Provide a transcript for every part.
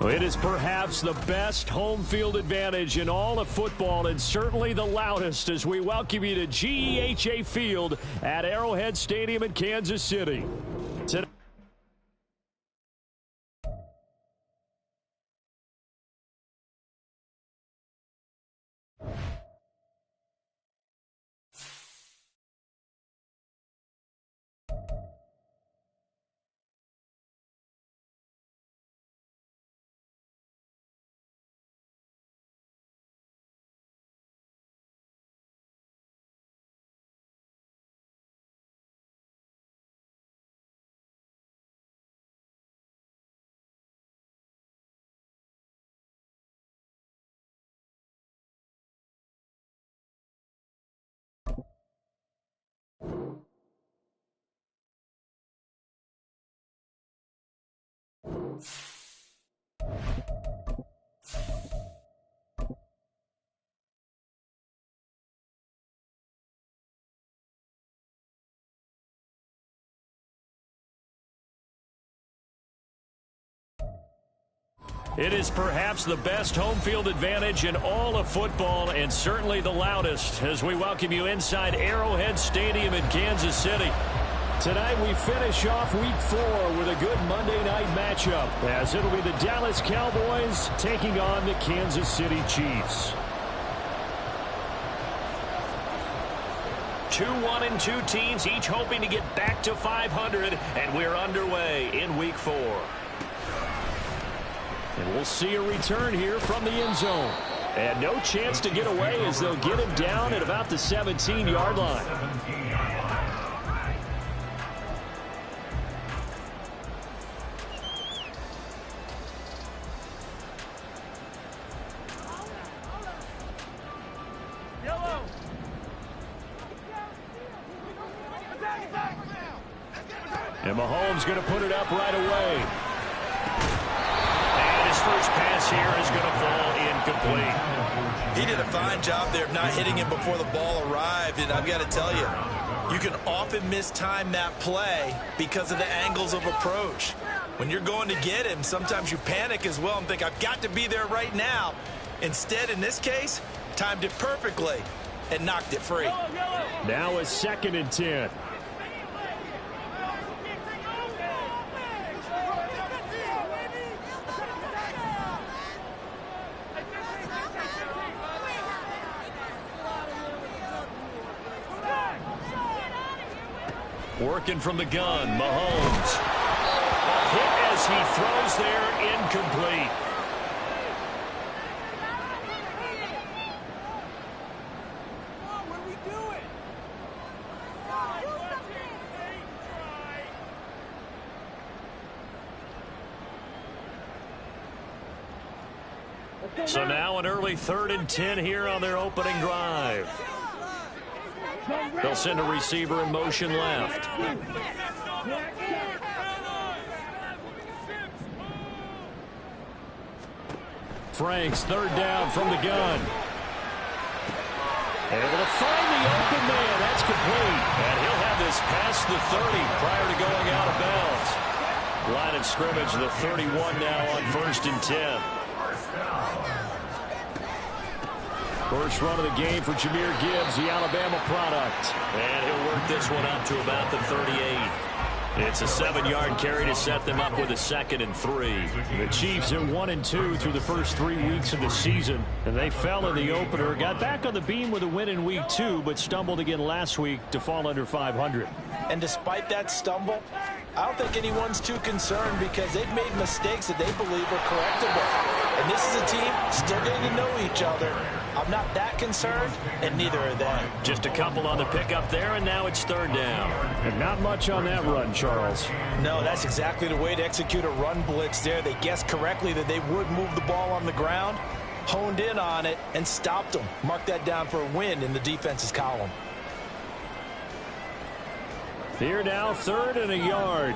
It is perhaps the best home field advantage in all of football, and certainly the loudest, as we welcome you to GEHA Field at Arrowhead Stadium in Kansas City. Today, it is perhaps the best home field advantage in all of football, and certainly the loudest, as we welcome you inside Arrowhead Stadium in Kansas City. Tonight we finish off Week 4 with a good Monday night matchup, as it'll be the Dallas Cowboys taking on the Kansas City Chiefs. 2-1-2 teams, each hoping to get back to 500, and we're underway in Week 4. And we'll see a return here from the end zone. And no chance to get away, as they'll get him down at about the 17-yard line. And Mahomes going to put it up right away. First pass here is going to fall incomplete. He did a fine job there of not hitting him before the ball arrived, and I've got to tell you, you can often mistime that play because of the angles of approach. When you're going to get him, sometimes you panic as well and think, I've got to be there right now. Instead, in this case, timed it perfectly and knocked it free. Now a 2nd and 10. Working from the gun, Mahomes. A hit as he throws there, incomplete. What are we doing? So now an early 3rd and 10 here on their opening drive. They'll send a receiver in motion left. Franks, 3rd down from the gun. Able to find the open man. That's complete. And he'll have this past the 30 prior to going out of bounds. Line of scrimmage, the 31 now on 1st and 10. First run of the game for Jahmyr Gibbs, the Alabama product. And he'll work this one up to about the 38. It's a 7-yard carry to set them up with a 2nd and 3. The Chiefs are 1-2 through the first 3 weeks of the season, and they fell in the opener. Got back on the beam with a win in Week 2, but stumbled again last week to fall under 500. And despite that stumble, I don't think anyone's too concerned because they've made mistakes that they believe are correctable. And this is a team still getting to know each other. I'm not that concerned, and neither are they. Just a couple on the pickup there, and now it's 3rd down. And not much on that run, Charles. No, that's exactly the way to execute a run blitz there. They guessed correctly that they would move the ball on the ground, honed in on it and stopped them. Mark that down for a win in the defense's column. Here now, 3rd and a yard.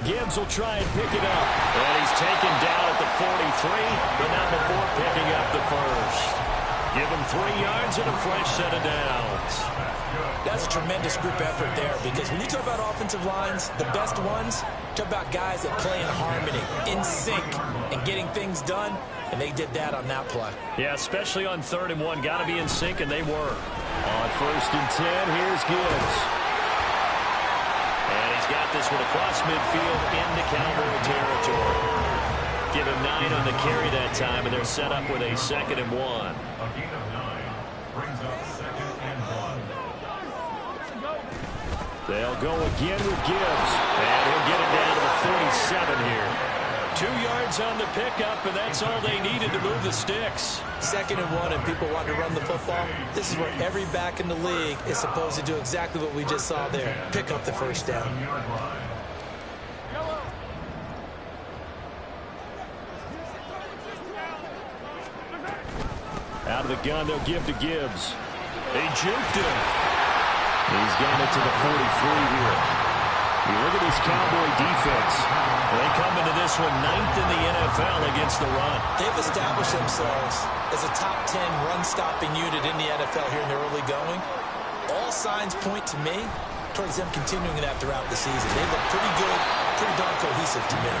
Gibbs will try and pick it up. And he's taken down at the 43, but not before picking up the first. Give him 3 yards and a fresh set of downs. That's a tremendous group effort there, because when you talk about offensive lines, the best ones, talk about guys that play in harmony, in sync, and getting things done, and they did that on that play. Yeah, especially on 3rd and 1. Got to be in sync, and they were. On 1st and 10, here's Gibbs. And he's got this one across midfield into Cowboy territory. Give him 9 on the carry that time, and they're set up with a 2nd and 1. They'll go again with Gibbs, and he'll get it down to the 47 here. 2 yards on the pickup, and that's all they needed to move the sticks. 2nd and 1, and people want to run the football. This is where every back in the league is supposed to do exactly what we just saw there. Pick up the first down. Out of the gun, they'll give to Gibbs. They juked him. He's got it to the 43 here. You look at this Cowboy defense. They come into this one 9th in the NFL against the run. They've established themselves as a top 10 run-stopping unit in the NFL here in the early going. All signs point to me towards them continuing that throughout the season. They look pretty good, pretty darn cohesive to me.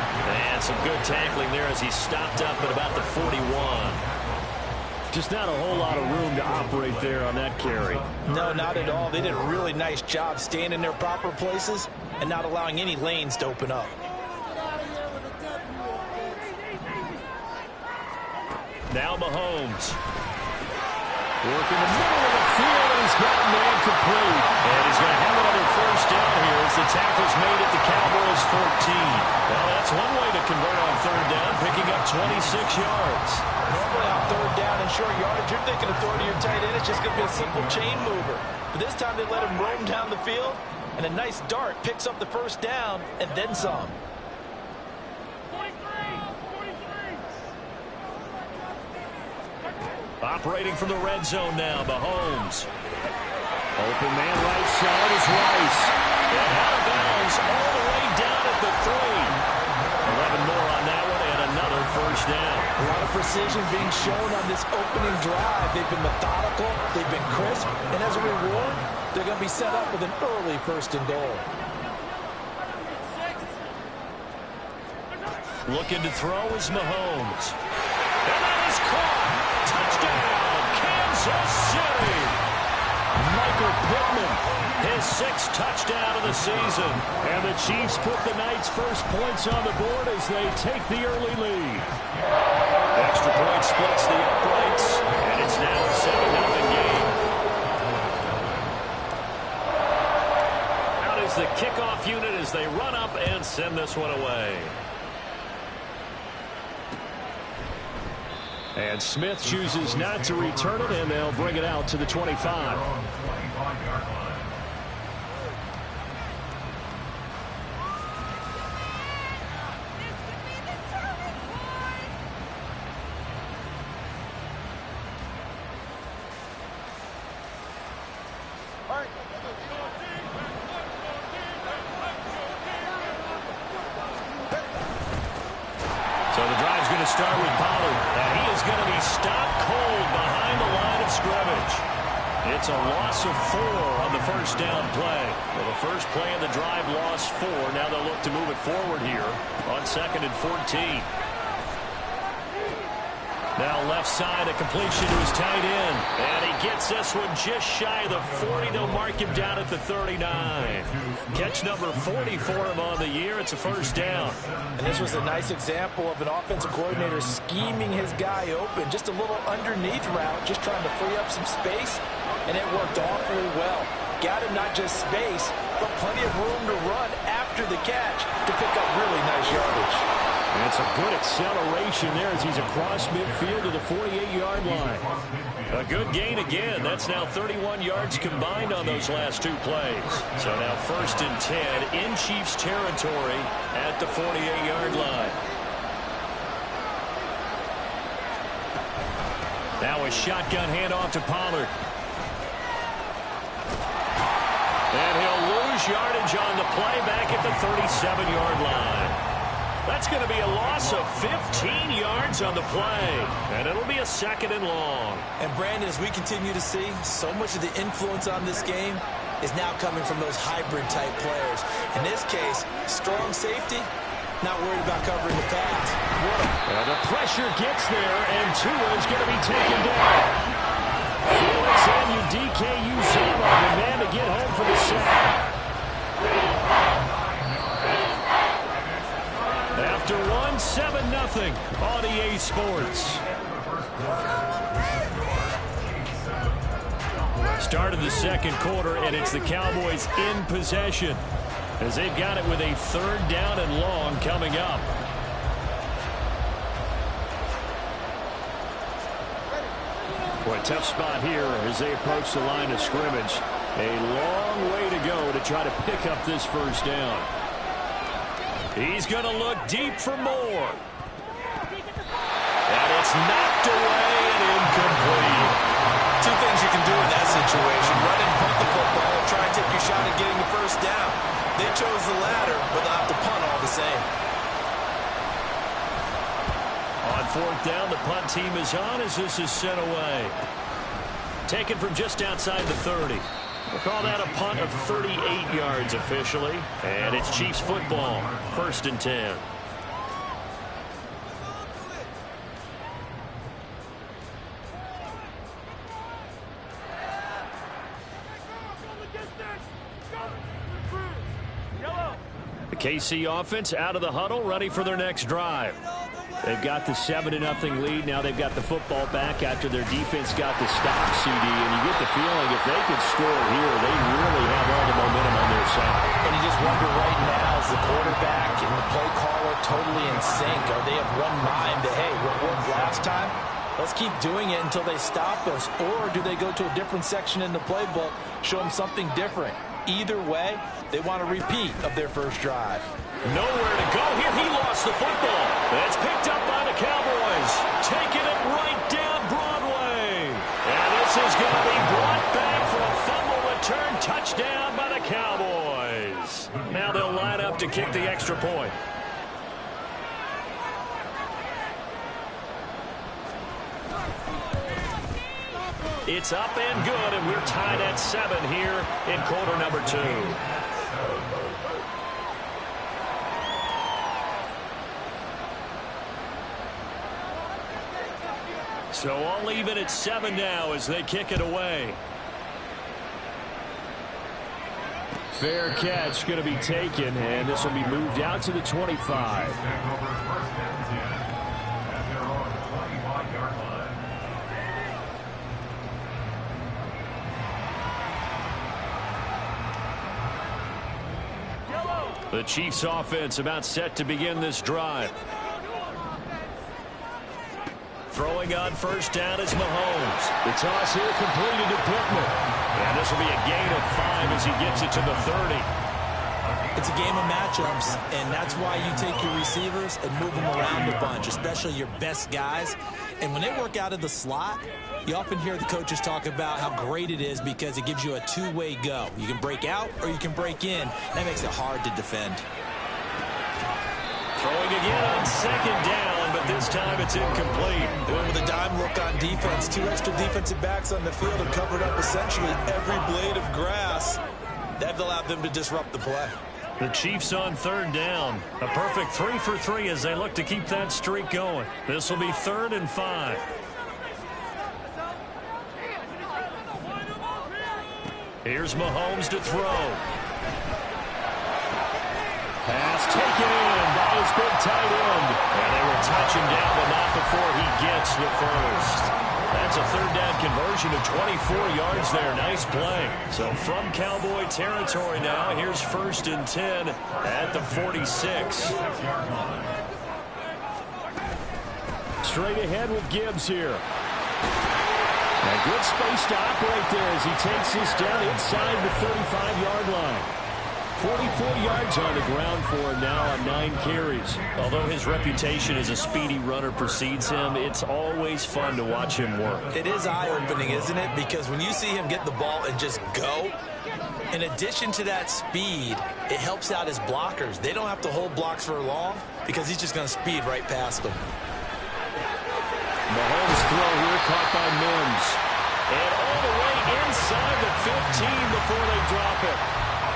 And some good tackling there as he stopped up at about the 41. Just not a whole lot of room to operate there on that carry. No, not at all. They did a really nice job staying in their proper places and not allowing any lanes to open up. Now Mahomes. Working the middle of the field, and he's got a man complete. And he's going to have another first down here as the tackle's made at the Cowboys' 14. Well, that's one way to convert on 3rd down, picking up 26 yards. Normally on 3rd down and short yardage, you're thinking of throwing to your tight end. It's just going to be a simple chain mover. But this time they let him roam down the field, and a nice dart picks up the first down and then some. Operating from the red zone now, Mahomes. Open man right side is Rice. And out of bounds all the way down at the 3. 11 more on that one and another first down. A lot of precision being shown on this opening drive. They've been methodical, they've been crisp, and as a reward, they're going to be set up with an early 1st and goal. Looking to throw is Mahomes. And that is caught. Touchdown, Kansas City. Michael Pittman, his 6th touchdown of the season. And the Chiefs put the night's first points on the board as they take the early lead. Extra point splits the uprights, and it's now a 7-0 game. Out is the kickoff unit as they run up and send this one away. And Smith chooses not to return it, and they'll bring it out to the 25. So the drive's going to start with Pollard, and he is going to be stopped cold behind the line of scrimmage. It's a loss of 4 on the first down play. Well, the first play of the drive lost 4. Now they'll look to move it forward here on 2nd and 14. Now left side, a completion to his tight end. And he gets this one just shy of the 40. They'll mark him down at the 39. Catch number 40 for him on the year. It's a first down. And this was a nice example of an offensive coordinator scheming his guy open. Just a little underneath route, just trying to free up some space. And it worked awfully well. Got him not just space, but plenty of room to run after the catch to pick up really nice yardage. And some good acceleration there as he's across midfield to the 48-yard line. A good gain again. That's now 31 yards combined on those last two plays. So now 1st and 10 in Chiefs territory at the 48-yard line. Now a shotgun handoff to Pollard. And he'll lose yardage on the play back at the 37-yard line. That's going to be a loss of 15 yards on the play. And it'll be a 2nd and long. And Brandon, as we continue to see, so much of the influence on this game is now coming from those hybrid-type players. In this case, strong safety, not worried about covering the pass. Well, the pressure gets there, and Tua is going to be taken down. Felix Anudike-Uzomah, the man to get home for the sack. After one, 7-0 on EA Sports. Start of the second quarter, and it's the Cowboys in possession as they've got it with a 3rd down and long coming up. Boy, tough spot here as they approach the line of scrimmage. A long way to go to try to pick up this 1st down. He's going to look deep for more. And it's knocked away and incomplete. Two things you can do in that situation. Run and punt the football or try and take your shot at getting the 1st down. They chose the latter, but they'll have to punt all the same. On 4th down, the punt team is on as this is sent away. Taken from just outside the 30. We'll call that a punt of 38 yards officially. And it's Chiefs football. 1st and 10. The KC offense out of the huddle, ready for their next drive. They've got the 7-0 lead. Now they've got the football back after their defense got the stop, CD. And you get the feeling if they could score here, they really have all the momentum on their side. And you just wonder right now, is the quarterback and the play caller totally in sync? Are they of one mind that, hey, what worked last time? Let's keep doing it until they stop us. Or do they go to a different section in the playbook, show them something different? Either way, they want a repeat of their first drive. Nowhere to go here. He lost the football. That's picked up by the Cowboys. Taking it right down Broadway. And this is going to be brought back for a fumble return touchdown by the Cowboys. Now they'll line up to kick the extra point. It's up and good, and we're tied at 7 here in quarter number 2. So all even at 7 now as they kick it away. Fair catch going to be taken, and this will be moved out to the 25. The Chiefs offense about set to begin this drive. Throwing on 1st down is Mahomes. The toss here completed to Pittman. And this will be a gain of 5 as he gets it to the 30. It's a game of matchups, and that's why you take your receivers and move them around a bunch, especially your best guys. And when they work out of the slot, you often hear the coaches talk about how great it is because it gives you a two-way go. You can break out or you can break in. That makes it hard to defend. Throwing again on 2nd down, but this time it's incomplete. Going with a dime look on defense. 2 extra defensive backs on the field have covered up essentially every blade of grass. That allowed them to disrupt the play. The Chiefs on 3rd down. A perfect 3 for 3 as they look to keep that streak going. This will be 3rd and 5. Here's Mahomes to throw. Pass taken in by his big tight end. And they will touch him down, but not before he gets the first. That's a 3rd down conversion of 24 yards there. Nice play. So from Cowboy territory now, here's 1st and 10 at the 46. Straight ahead with Gibbs here. A good space to operate there as he takes this down inside the 35-yard line. 44 yards on the ground for him now on 9 carries. Although his reputation as a speedy runner precedes him, it's always fun to watch him work. It is eye-opening, isn't it? Because when you see him get the ball and just go, in addition to that speed, it helps out his blockers. They don't have to hold blocks for long because he's just going to speed right past them. Mahomes' throw here caught by Mims. And all the way inside the 15 before they drop it.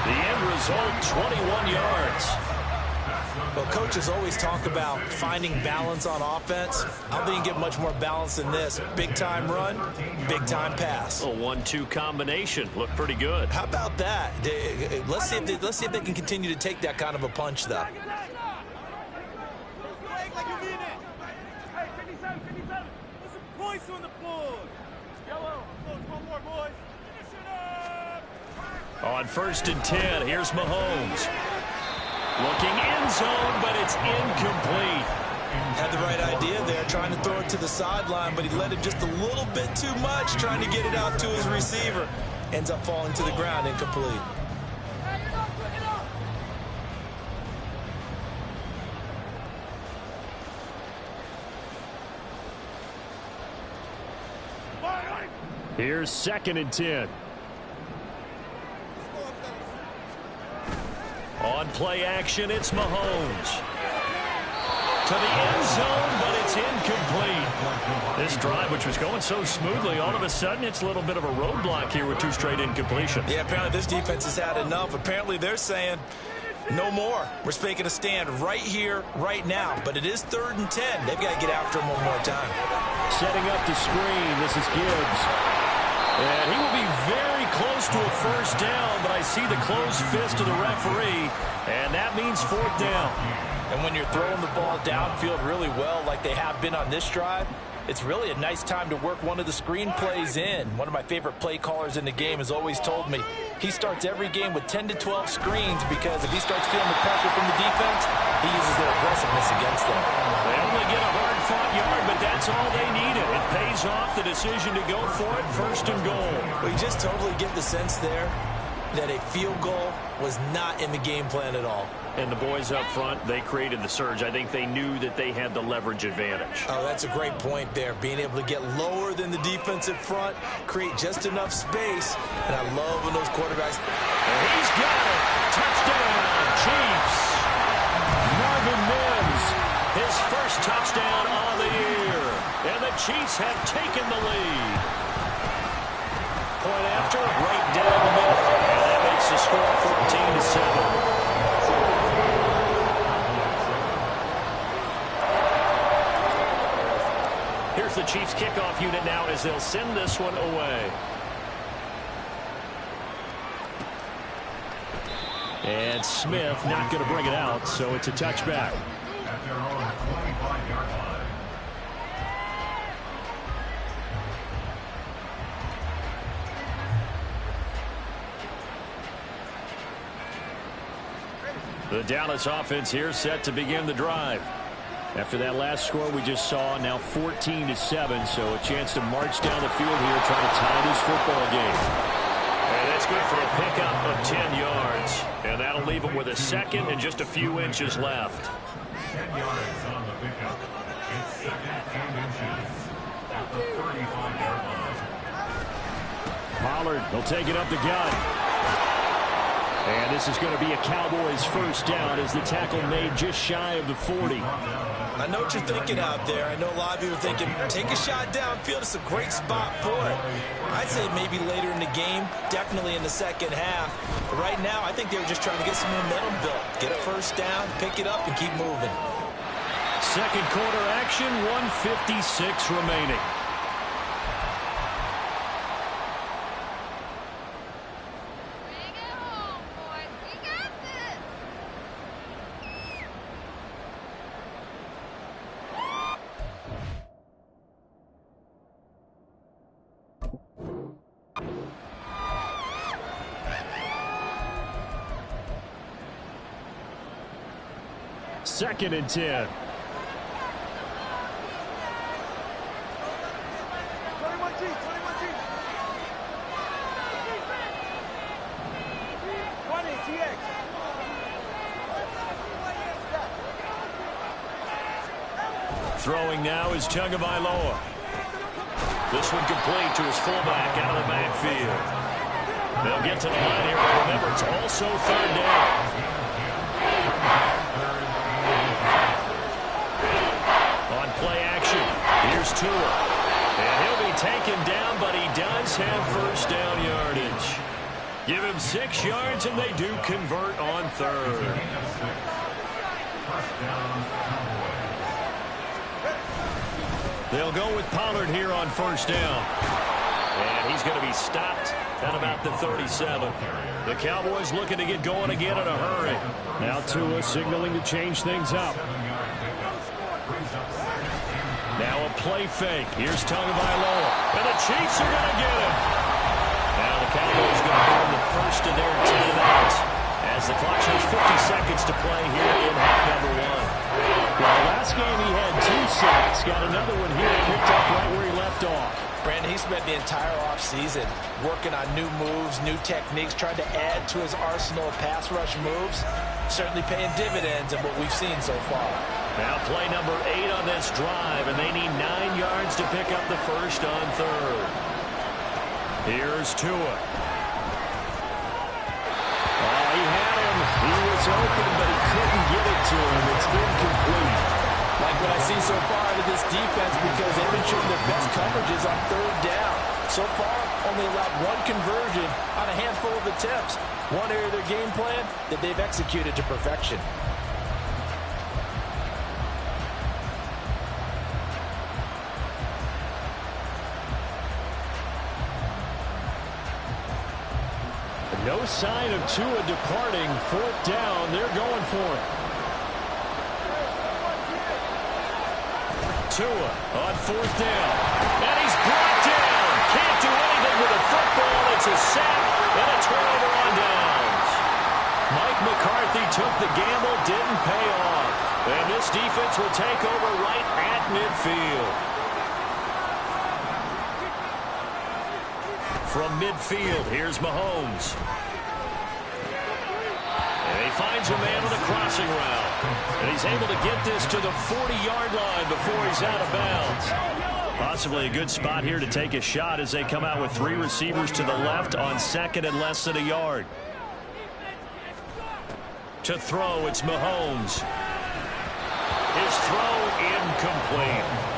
The end result, 21 yards. Well, coaches always talk about finding balance on offense. I don't think you get much more balance than this. Big-time run, big-time pass. A 1-2 combination. Looked pretty good. How about that? Let's see if they can continue to take that kind of a punch, though. On the board. Yellow. One more, boys. Finish it up. On 1st and 10, here's Mahomes. Looking end zone, but it's incomplete. Had the right idea there, trying to throw it to the sideline, but he let it just a little bit too much, trying to get it out to his receiver. Ends up falling to the ground, incomplete. Here's 2nd and 10. On play action, it's Mahomes. To the end zone, but it's incomplete. This drive, which was going so smoothly, all of a sudden it's a little bit of a roadblock here with 2 straight incompletions. Yeah, apparently this defense has had enough. Apparently they're saying no more. We're making a stand right here, right now. But it is 3rd and 10. They've got to get after him one more time. Setting up the screen, this is Gibbs. And he will be very close to a 1st down, but I see the closed fist of the referee, and that means 4th down. And when you're throwing the ball downfield really well like they have been on this drive, it's really a nice time to work one of the screen plays in. One of my favorite play callers in the game has always told me he starts every game with 10 to 12 screens because if he starts feeling the pressure from the defense, he uses their aggressiveness against them. They only get a hard-fought yard, but that's all they needed. It pays off the decision to go for it, 1st and goal. Well, you just totally get the sense there that a field goal was not in the game plan at all. And the boys up front, they created the surge. I think they knew that they had the leverage advantage. Oh, that's a great point there. Being able to get lower than the defensive front, create just enough space. And I love when those quarterbacks... And he's got it. Touchdown, Chiefs. Marvin Mims, his 1st touchdown of the year. And the Chiefs have taken the lead. Point after, right down the middle. And that makes the score 14-7. Here's the Chiefs kickoff unit now as they'll send this one away. And Smith not going to bring it out, so it's a touchback. The Dallas offense here set to begin the drive. After that last score we just saw, now 14-7, so a chance to march down the field here trying to tie this football game. And that's good for a pickup of 10 yards. And that'll leave them with a 2nd and just a few inches left. 10 yards on the pickup. It's 2nd and inches at the 35-yard line. Pollard will take it up the gut. And this is going to be a Cowboys 1st down as the tackle made just shy of the 40. I know what you're thinking out there. I know a lot of people are thinking, take a shot downfield. It's a great spot for it. I'd say maybe later in the game, definitely in the 2nd half. But right now, I think they were just trying to get some momentum built. Get a 1st down, pick it up, and keep moving. 2nd quarter action, 1:56 remaining. Second and 10. Throwing now is Tagovailoa. This one complete to his fullback out of the backfield. They'll get to the line here, but remember, it's also third down. On play action, here's Tua. And he'll be taken down, but he does have first down yardage. Give him 6 yards, and they do convert on third. They'll go with Pollard here on first down. And he's going to be stopped at about the 37. The Cowboys looking to get going again in a hurry. Now Tua signaling to change things up. Now a play fake. Here's Tagovailoa. And the Chiefs are going to get him. Now the Cowboys going to earn the first of their timeouts as the clock shows 50 seconds to play here in half number 1. Well, last game he had 2 sacks. Got another one here, picked up right where he left off. Brandon, he spent the entire offseason working on new moves, new techniques, trying to add to his arsenal of pass rush moves. Certainly paying dividends in what we've seen so far. Now play number 8 on this drive, and they need 9 yards to pick up the first on third. Here's Tua. Oh, he had him. He was open, but he couldn't get it to him. It's incomplete. Like what I see so far out of this defense, because they've been showing their best coverages on third down. So far, only allowed 1 conversion on a handful of attempts. One area of their game plan that they've executed to perfection. No sign of Tua departing. 4th down. They're going for it. Tua on 4th down. And he's brought down. Can't do anything with a football. It's a sack and a turnover on downs. Mike McCarthy took the gamble, didn't pay off. And this defense will take over right at midfield. From midfield, here's Mahomes. And he finds a man on a crossing route. And he's able to get this to the 40-yard line before he's out of bounds. Possibly a good spot here to take a shot as they come out with 3 receivers to the left on 2nd and less than a yard. To throw, it's Mahomes. His throw incomplete.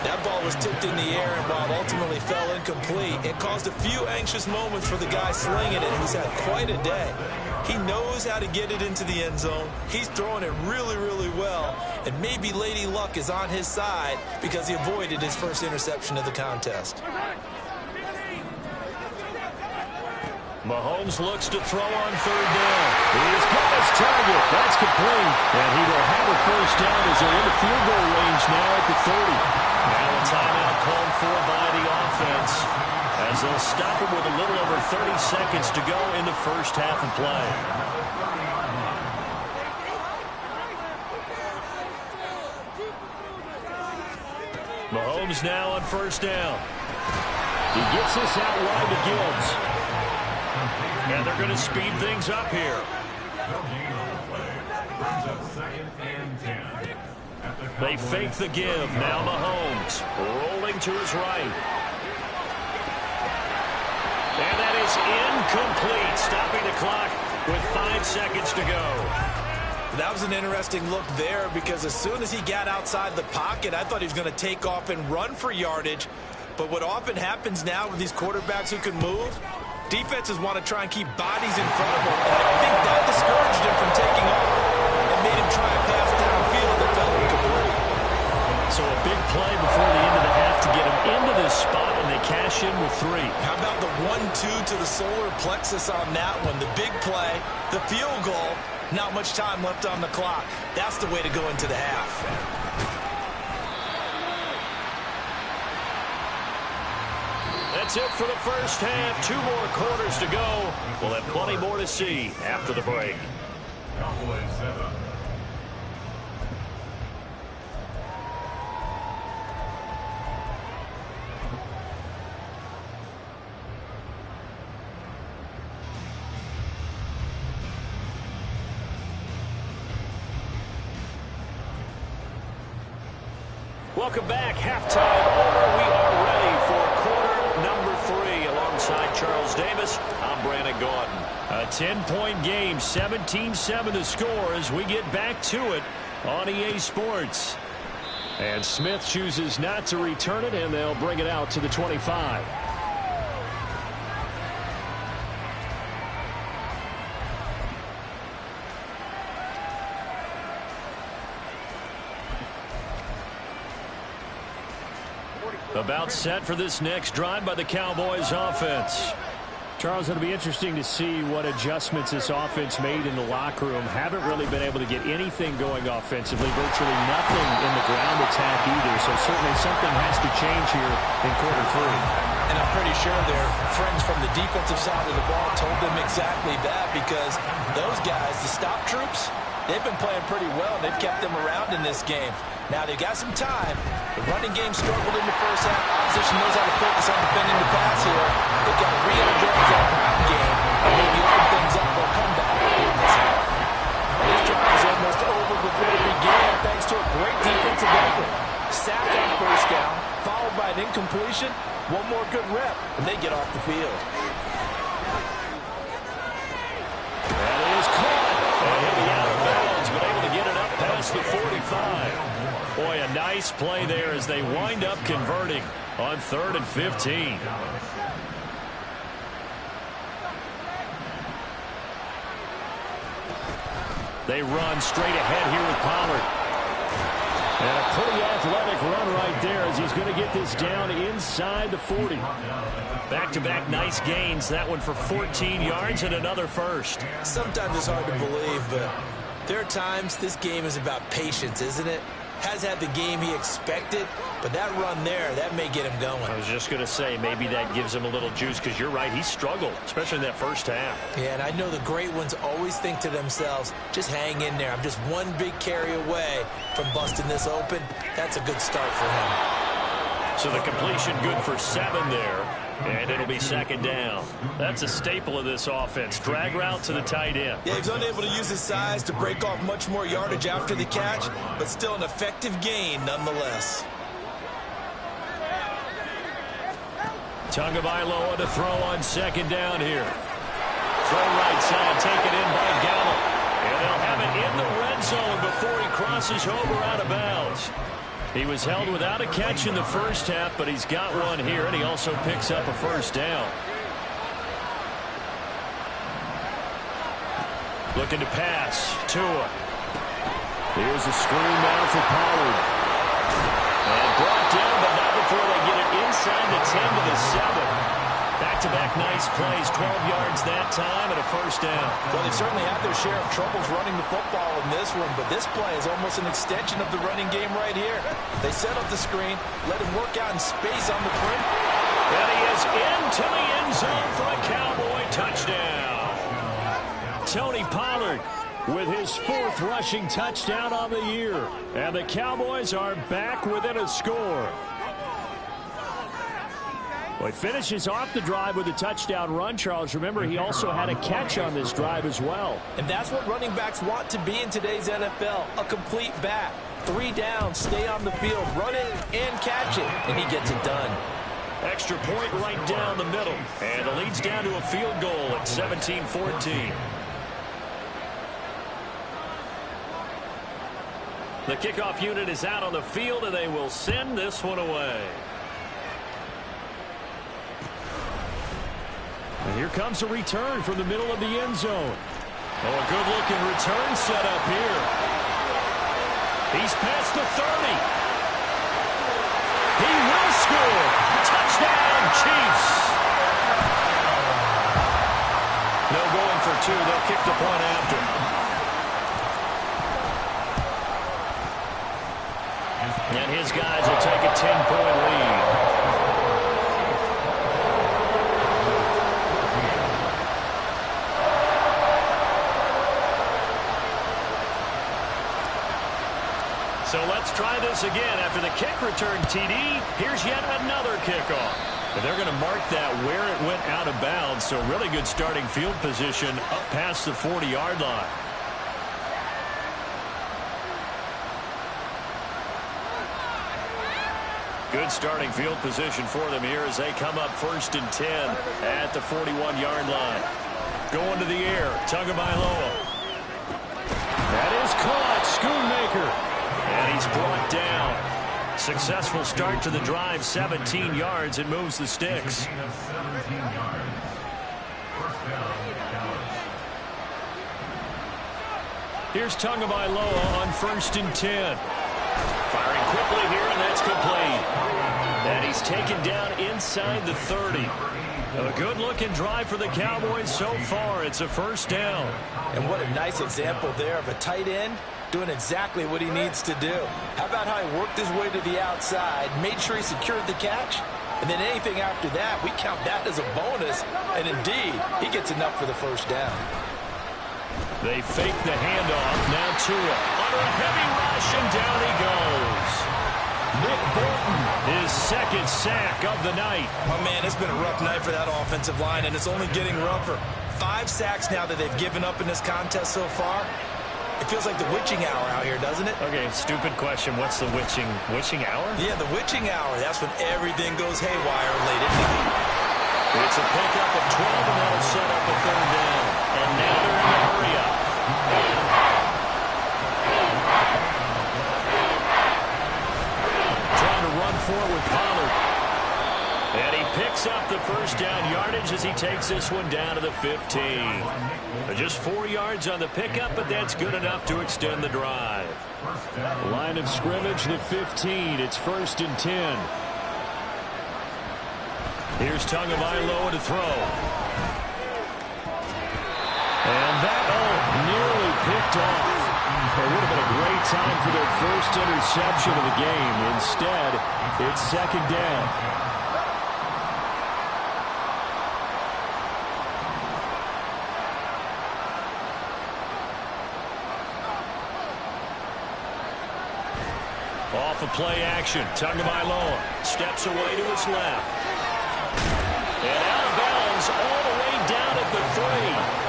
That ball was tipped in the air, and while it ultimately fell incomplete, it caused a few anxious moments for the guy slinging it, who's had quite a day. He knows how to get it into the end zone. He's throwing it really, really well, and maybe Lady Luck is on his side because he avoided his first interception of the contest. Mahomes looks to throw on 3rd down. He's got his target. That's complete. And he will have a first down as they're in the field goal range now at the 30. Now a timeout called for by the offense as they'll stop him with a little over 30 seconds to go in the first half of play. Mahomes now on 1st down. He gets this out wide to Gibbs. And they're going to speed things up here. They fake the give. Now Mahomes rolling to his right. And that is incomplete, stopping the clock with 5 seconds to go. That was an interesting look there because as soon as he got outside the pocket, I thought he was going to take off and run for yardage. But what often happens now with these quarterbacks who can move, defenses want to try and keep bodies in front of him. And I think that discouraged him from taking off and made him try a pass downfield that fell incomplete. So a big play before the end of the half to get him into this spot, and they cash in with 3. How about the 1-2 to the solar plexus on that one? The big play, the field goal, not much time left on the clock. That's the way to go into the half. That's it for the first half. 2 more quarters to go. We'll have plenty more to see after the break. Cowboys 7. Welcome back. Halftime over. We are ready for quarter number 3. Alongside Charles Davis, I'm Brandon Gaudin. A 10-point game, 17-7 the score as we get back to it on EA Sports. And Smith chooses not to return it, and they'll bring it out to the 25. About set for this next drive by the Cowboys offense. Charles, it'll be interesting to see what adjustments this offense made in the locker room. Haven't really been able to get anything going offensively. Virtually nothing in the ground attack either. So certainly something has to change here in quarter 3. And I'm pretty sure their friends from the defensive side of the ball told them exactly that, because those guys, the stop troops, they've been playing pretty well. They've kept them around in this game. Now they've got some time. The running game struggled in the first half. Opposition knows how to focus on defending the pass here. They've got to re-energize that ground game and maybe open things up for a comeback in this half. And this drive is almost over before it began thanks to a great defensive effort. Sack on first down, followed by an incompletion. One more good rep, and they get off the field. That is caught. And he'll be out of bounds, but able to get it up past the 45. Boy, a nice play there as they wind up converting on 3rd and 15. They run straight ahead here with Pollard. And a pretty athletic run right there as he's going to get this down inside the 40. Back-to-back nice gains. That one for 14 yards and another first. Sometimes it's hard to believe, but there are times this game is about patience, isn't it? Has had the game he expected, but that run there, that may get him going. I was just going to say, maybe that gives him a little juice, because you're right, he struggled, especially in that first half. Yeah, and I know the great ones always think to themselves, just hang in there. I'm just one big carry away from busting this open. That's a good start for him. So the completion good for 7 there, and it'll be 2nd down. That's a staple of this offense. Drag route to the tight end. Yeah, he's unable to use his size to break off much more yardage after the catch, but still an effective gain nonetheless. Tagovailoa to throw on 2nd down here. Throw right side, taken in by Gallup. And they'll have it in the red zone before he crosses over out of bounds. He was held without a catch in the first half, but he's got one here, and he also picks up a first down. Looking to pass. Tua. Here's a screen now for Pollard. And brought down, but not before they get it inside the 10 to the 7. Back-to-back nice plays, 12 yards that time and a first down. Well, they certainly had their share of troubles running the football in this one, but this play is almost an extension of the running game right here. They set up the screen, let him work out in space on the perimeter. And he is into the end zone for a Cowboy touchdown. Tony Pollard with his 4th rushing touchdown on the year. And the Cowboys are back within a score. Well, he finishes off the drive with a touchdown run, Charles. Remember, he also had a catch on this drive as well. And that's what running backs want to be in today's NFL, a complete back. 3 down, stay on the field, run it and catch it, and he gets it done. Extra point right down the middle. And it leads down to a field goal at 17-14. The kickoff unit is out on the field, and they will send this one away. And here comes a return from the middle of the end zone. Oh, a good-looking return set up here. He's past the 30. He will score. Touchdown, Chiefs. No going for 2. They'll kick the point after. And his guys will take a 10-point lead. So let's try this again. After the kick return TD, here's yet another kickoff. And they're going to mark that where it went out of bounds. So really good starting field position up past the 40-yard line. Good starting field position for them here as they come up 1st and 10 at the 41-yard line. Going to the air, Tagovailoa. That is caught, Schoonmaker. And he's brought down. Successful start to the drive, 17 yards, and moves the sticks. Here's Tagovailoa on 1st and 10. Firing quickly here, and that's complete. And he's taken down inside the 30. A good-looking drive for the Cowboys so far. It's a 1st down. And what a nice example there of a tight end doing exactly what he needs to do. How about how he worked his way to the outside, made sure he secured the catch, and then anything after that, we count that as a bonus. And indeed, he gets enough for the 1st down. They fake the handoff. Now Tua under a heavy rush, and down he goes. Nick Bolton, his 2nd sack of the night. Oh, man, it's been a rough night for that offensive line, and it's only getting rougher. 5 sacks now that they've given up in this contest so far. It feels like the witching hour out here, doesn't it? Okay, stupid question. What's the witching hour? Yeah, the witching hour. That's when everything goes haywire late in the game. It's a pickup of 12, and that'll set up a 3rd down. And now they're in the hurry-up. Trying to run forward with Pollard. And he picks up the 1st down yardage as he takes this one down to the 15. Just 4 yards on the pickup, but that's good enough to extend the drive. Line of scrimmage, the 15. It's 1st and 10. Here's Tagovailoa to throw. And that, nearly picked off. It would have been a great time for their 1st interception of the game. Instead, it's 2nd down. Off of play action, Tagovailoa steps away to his left. And out of bounds all the way down at the 3.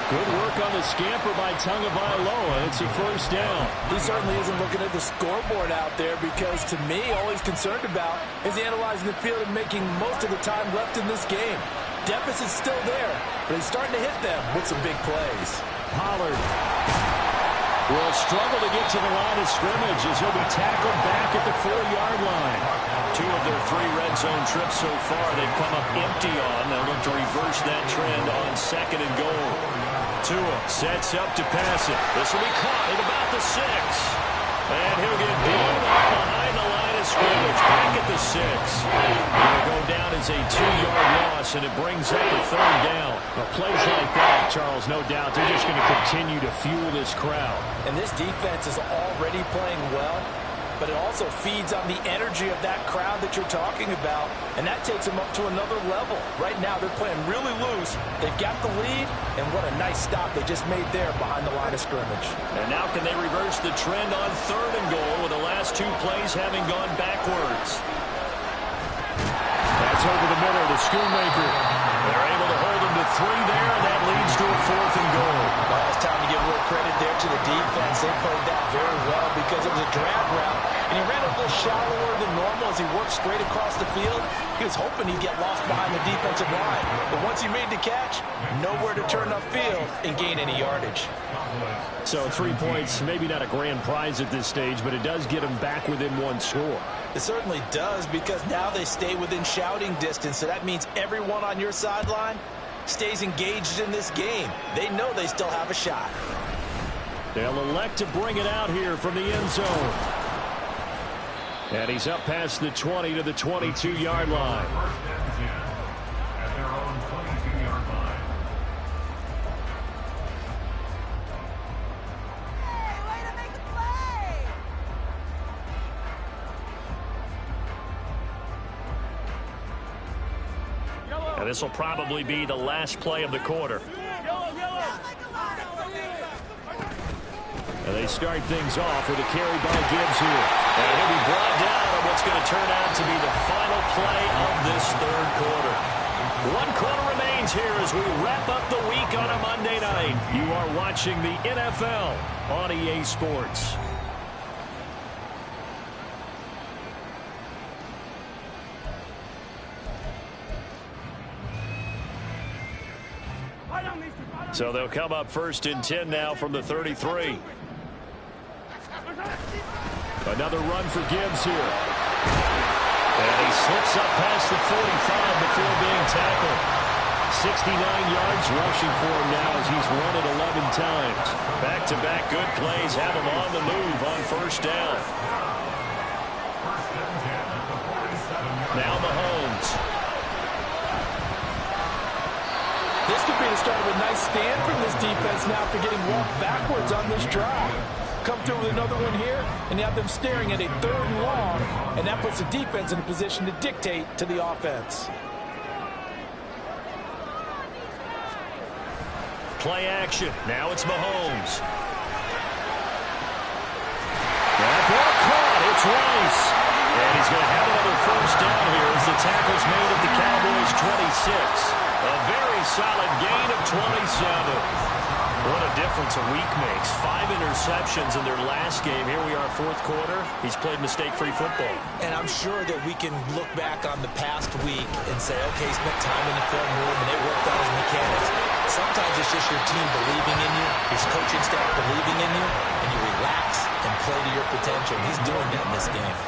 Good work on the scamper by Tagovailoa. It's a 1st down. He certainly isn't looking at the scoreboard out there because, to me, all he's concerned about is analyzing the field and making most of the time left in this game. Deficit's still there, but he's starting to hit them with some big plays. Pollard will struggle to get to the line of scrimmage as he'll be tackled back at the 4-yard line. 2 of their 3 red zone trips so far they've come up empty on. They'll look to reverse that trend on 2nd and goal. Tua sets up to pass it. This will be caught at about the 6. And he'll get blown up behind the line of scrimmage. Back at the 6. It'll go down as a 2-yard loss, and it brings up a 3rd down. Well, plays like that, Charles, no doubt, they're just going to continue to fuel this crowd. And this defense is already playing well, but it also feeds on the energy of that crowd that you're talking about, and that takes them up to another level. Right now, they're playing really loose. They've got the lead, and what a nice stop they just made there behind the line of scrimmage. And now can they reverse the trend on 3rd and goal with the last 2 plays having gone backwards? That's over the middle to Schoonmaker. They're able to hold him to 3 there, and that leads to a 4th and goal. Well, it's time to give a little credit there to the defense. They played that very well because it was a drag route, and he ran a little shallower than normal as he worked straight across the field. He was hoping he'd get lost behind the defensive line, but once he made the catch, nowhere to turn upfield and gain any yardage. So 3 points, maybe not a grand prize at this stage, but it does get them back within 1 score. It certainly does, because now they stay within shouting distance, so that means everyone on your sideline stays engaged in this game. They know they still have a shot. They'll elect to bring it out here from the end zone. And he's up past the 20 to the 22-yard line. At their own 22-yard line. And this will probably be the last play of the quarter. And they start things off with a carry by Gibbs here. And he'll be brought down on what's going to turn out to be the final play of this 3rd quarter. 1 quarter remains here as we wrap up the week on a Monday night. You are watching the NFL on EA Sports. So they'll come up 1st and 10 now from the 33. Another run for Gibbs here. And he slips up past the 45 before being tackled. 69 yards rushing for him now as he's run it 11 times. Back-to-back good plays have him on the move on 1st down. Now Mahomes. This could be the start of a nice stand from this defense now after getting walked backwards on this drive. Come through with another one here, and you have them staring at a 3rd and long, and that puts the defense in a position to dictate to the offense. Play action. Now it's Mahomes. That ball caught. It's Rice. And he's going to have another 1st down here as the tackle's made at the Cowboys' 26. A very solid gain of 27. What a difference a week makes. 5 interceptions in their last game. Here we are, 4th quarter. He's played mistake-free football. And I'm sure that we can look back on the past week and say, okay, he spent time in the film room and they worked out his mechanics. Sometimes it's just your team believing in you, his coaching staff believing in you, and you relax and play to your potential. He's doing that in this game.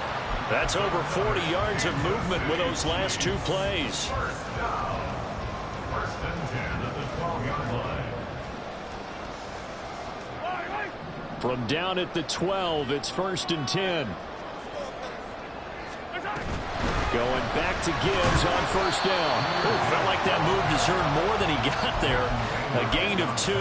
That's over 40 yards of movement with those last 2 plays. 1st and 10 at the 12-yard line. From down at the 12, it's 1st and 10. Going back to Gibbs on 1st down. Ooh, felt like that move deserved more than he got there. A gain of 2.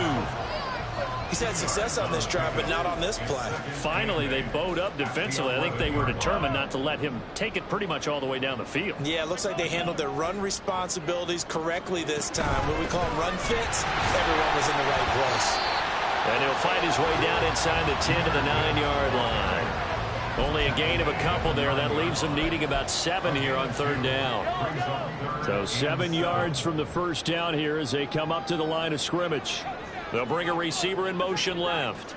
He's had success on this drive, but not on this play. Finally, they bowed up defensively. I think they were determined not to let him take it pretty much all the way down the field. Yeah, it looks like they handled their run responsibilities correctly this time. What we call run fits, everyone was in the right place. And he'll fight his way down inside the 10 to the 9-yard line. Only a gain of a couple there. That leaves them needing about 7 here on 3rd down. So 7 yards from the 1st down here as they come up to the line of scrimmage. They'll bring a receiver in motion left.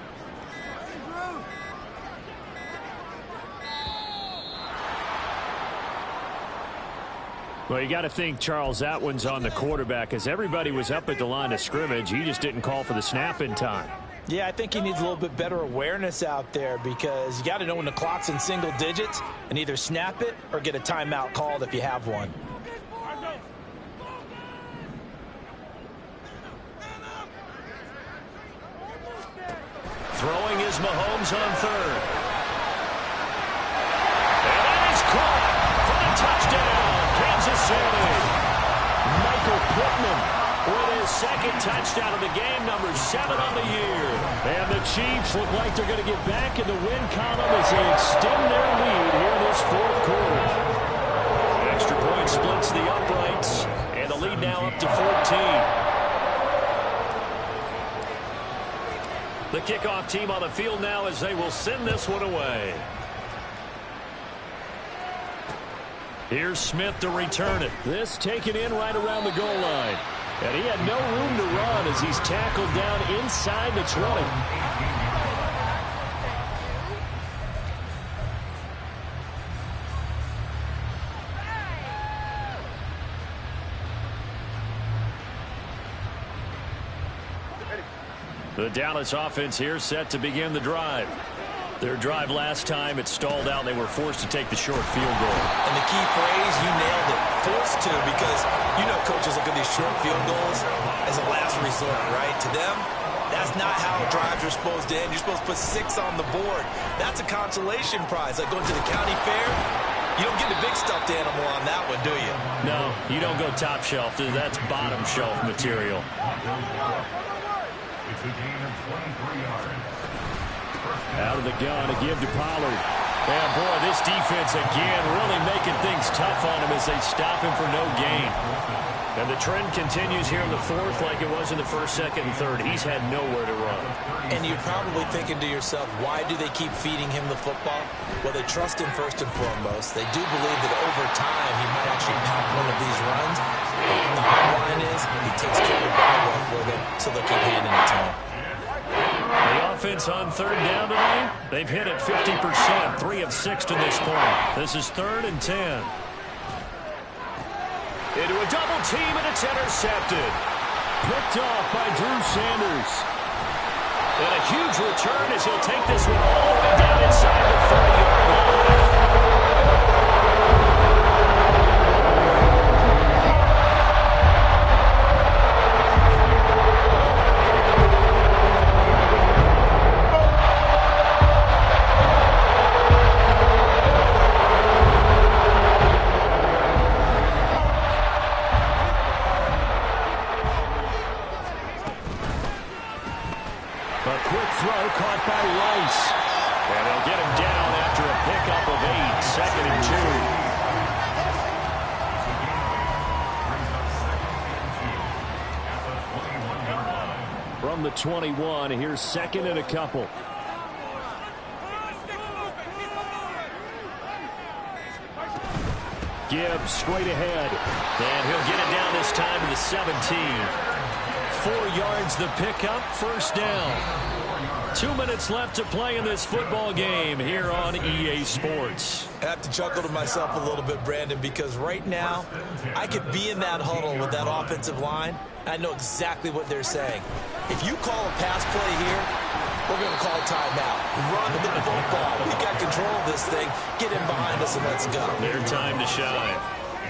Well, you got to think Charles that one's on the quarterback as everybody was up at the line of scrimmage. He just didn't call for the snap in time. Yeah, I think he needs a little bit better awareness out there because you got to know when the clock's in single digits and either snap it or get a timeout called if you have one. Throwing is Mahomes on 3rd. And that is caught for the touchdown, Kansas City. Michael Pittman with his 2nd touchdown of the game, number 7 on the year. And the Chiefs look like they're going to get back in the win column as they extend their lead here in this 4th quarter. Extra point splits the uprights, and the lead now up to 14. The kickoff team on the field now as they will send this one away. Here's Smith to return it. This taken in right around the goal line. And he had no room to run as he's tackled down inside the 20. The Dallas offense here set to begin the drive. Their drive last time, it stalled out. They were forced to take the short field goal. And the key phrase, you nailed it, forced to, because you know coaches look at these short field goals as a last resort, right? To them, that's not how drives are supposed to end. You're supposed to put 6 on the board. That's a consolation prize. Like going to the county fair, you don't get the big stuffed animal on that one, do you? No, you don't go top shelf. That's bottom shelf material. It's a gain of 23 yards. Out of the gun to give to Pollard. And boy, this defense again really making things tough on him as they stop him for no gain. And the trend continues here in the 4th like it was in the 1st, 2nd, and 3rd. He's had nowhere to run. And you're probably thinking to yourself, why do they keep feeding him the football? Well, they trust him first and foremost. They do believe that over time he might actually pop one of these runs. The bottom line is he takes care of the ball well for them, so they'll keep handing it to him. The offense on 3rd down today, they've hit it 50%, 3 of 6 to this point. This is 3rd and 10. Into a double team, and it's intercepted. picked off by Drew Sanders. And a huge return as he'll take this one all the way down inside the 30-yard line. From the 21, here's second and a couple. Gibbs straight ahead. And he'll get it down this time to the 17. 4 yards the pickup, first down. 2 minutes left to play in this football game here on EA Sports. I have to chuckle to myself a little bit, Brandon, because right now I could be in that huddle with that offensive line. I know exactly what they're saying. If you call a pass play here, we're going to call timeout. Run the football. We got control of this thing. Get in behind us and let's go. Their time to shine.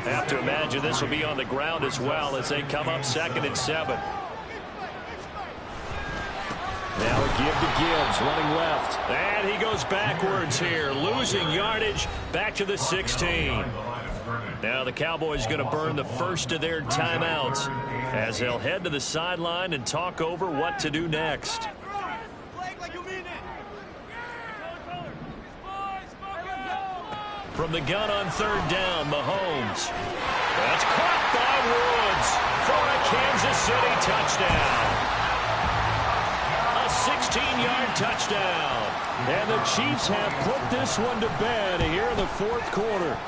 Have to imagine this will be on the ground as well as they come up 2nd and 7. Now a give to Gibbs, running left. And he goes backwards here, losing yardage back to the 16. Now the Cowboys going to burn the first of their timeouts as they'll head to the sideline and talk over what to do next. From the gun on 3rd down, Mahomes. That's caught by Woods for a Kansas City touchdown. 16-yard touchdown. And the Chiefs have put this one to bed here in the 4th quarter.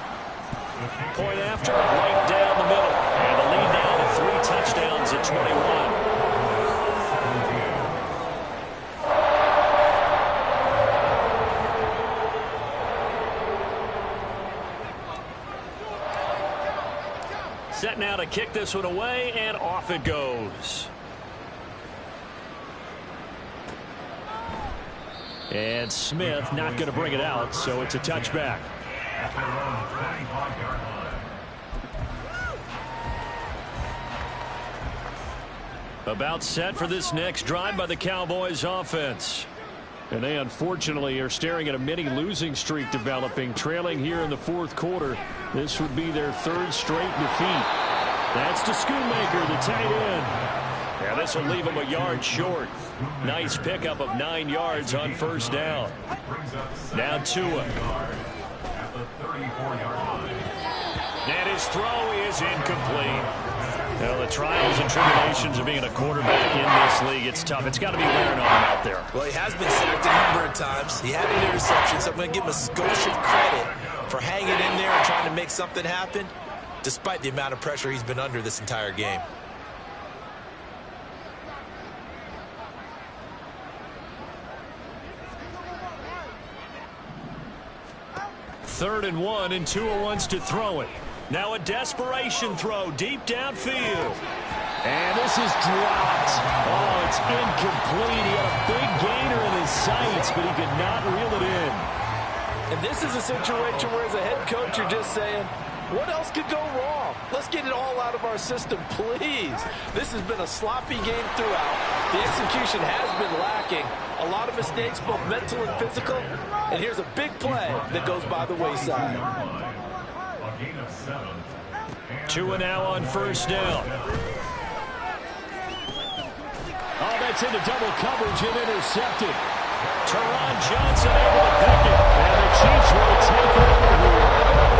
Point after, right down the middle. And the lead now to 3 touchdowns at 21. Set now to kick this one away, and off it goes. And Smith not going to bring it out, so it's a touchback. About set for this next drive by the Cowboys offense. And they unfortunately are staring at a mini losing streak developing, trailing here in the 4th quarter. This would be their 3rd straight defeat. That's to Schoonmaker, the tight end. Yeah, this will leave them a yard short. Nice pickup of 9 yards on first down. Now Tua. And his throw is incomplete. Well, the trials and tribulations of being a quarterback in this league, it's tough. It's got to be wearing on him out there. Well, he has been sacked a number of times. He had an interception, so I'm going to give him a skosh of credit for hanging in there and trying to make something happen, despite the amount of pressure he's been under this entire game. Third and 1, and Tua wants to throw it. Now a desperation throw deep downfield. And this is dropped. Oh, it's incomplete. He had a big gainer in his sights, but he could not reel it in. And this is a situation where as a head coach you're just saying, what else could go wrong? Let's get it all out of our system, please. This has been a sloppy game throughout. The execution has been lacking. A lot of mistakes, both mental and physical. And here's a big play that goes by the wayside. Tua now on first down. Oh, that's into double coverage and intercepted. Teron Johnson able to pick it. And the Chiefs will take over here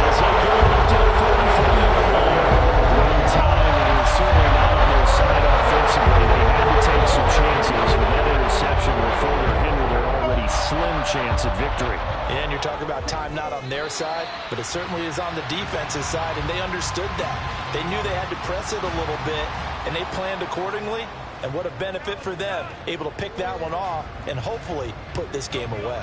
as they go up to the 44-yard line. Running time, and it's certainly not on their side offensively. They had to take some chances, but that interception will further hinder their already slim chance at victory. And you're talking about time not on their side, but it certainly is on the defense's side, and they understood that. They knew they had to press it a little bit, and they planned accordingly. And what a benefit for them, able to pick that one off and hopefully put this game away.